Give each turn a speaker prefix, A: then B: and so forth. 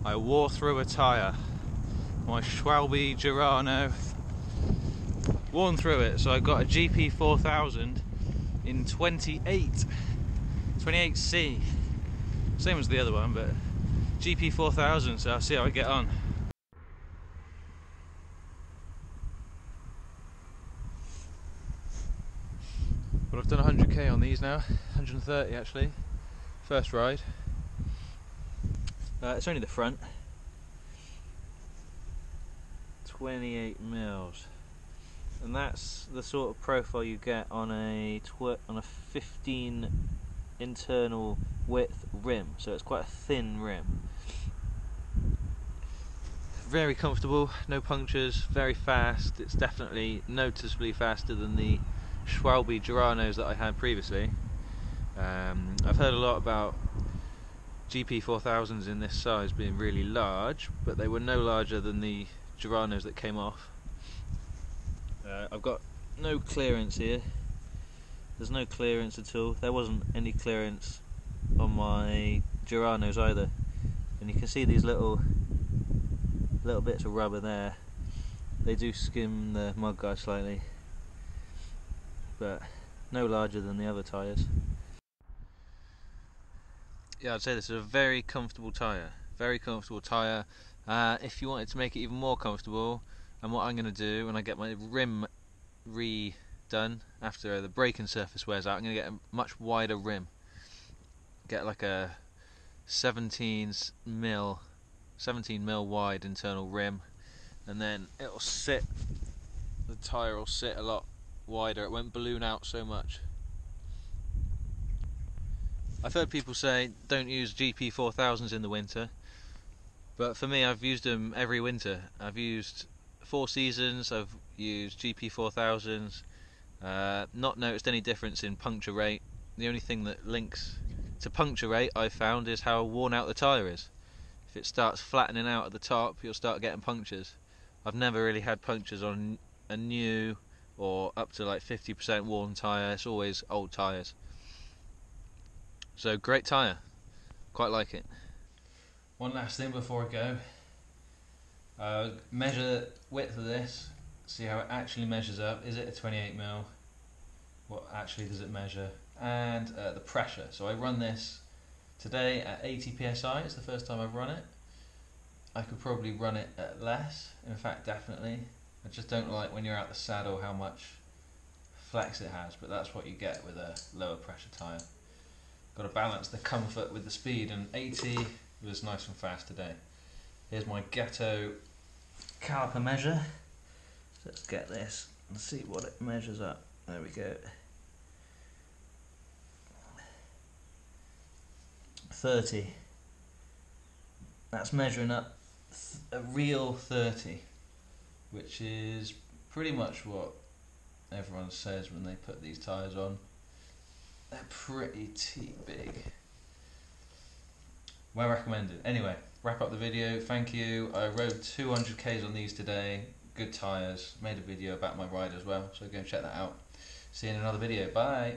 A: I wore through a tyre. My Schwalbe Durano, worn through it. So I got a GP4000 in 28C. Same as the other one, but GP4000, so I'll see how I get on. But I've done 100k on these now, 130 actually, first ride. It's only the front, 28 mils, and that's the sort of profile you get on a 15 internal width rim, so it's quite a thin rim. Very comfortable, no punctures, very fast. It's definitely noticeably faster than the schwalbe duranos that I had previously. I've heard a lot about GP4000s in this size being really large, but they were no larger than the duranos that came off. I've got no clearance here. There's no clearance at all. There wasn't any clearance on my duranos either, and you can see these little bits of rubber there. They do skim the mudguard slightly, but no larger than the other tyres. Yeah, I'd say this is a very comfortable tyre. Very comfortable tyre. If you wanted to make it even more comfortable, and what I'm going to do when I get my rim redone after the braking surface wears out, I'm going to get a much wider rim. Get like a 17 mil wide internal rim, and then it'll sit. The tyre will sit a lot wider. It won't balloon out so much. I've heard people say don't use GP4000s in the winter, but for me, I've used them every winter. I've used 4 seasons, I've used GP4000s, not noticed any difference in puncture rate. The only thing that links to puncture rate I've found is how worn out the tyre is. If it starts flattening out at the top, you'll start getting punctures. I've never really had punctures on a new or up to like 50% worn tyre. It's always old tyres. So great tyre, quite like it. One last thing before I go, measure the width of this, see how it actually measures up. Is it a 28 mil? What actually does it measure? And the pressure. So I run this today at 80 psi. It's the first time I've run it. I could probably run it at less, in fact definitely. I just don't like when you're out the saddle how much flex it has, but that's what you get with a lower pressure tyre. Got to balance the comfort with the speed, and 80 was nice and fast today. Here's my ghetto caliper measure. So let's get this and see what it measures up. There we go. 30. That's measuring up a real 30, which is pretty much what everyone says when they put these tyres on. They're pretty big. Well recommended. Anyway, wrap up the video. Thank you. I rode 200k's on these today. Good tyres. Made a video about my ride as well, so go and check that out. See you in another video. Bye.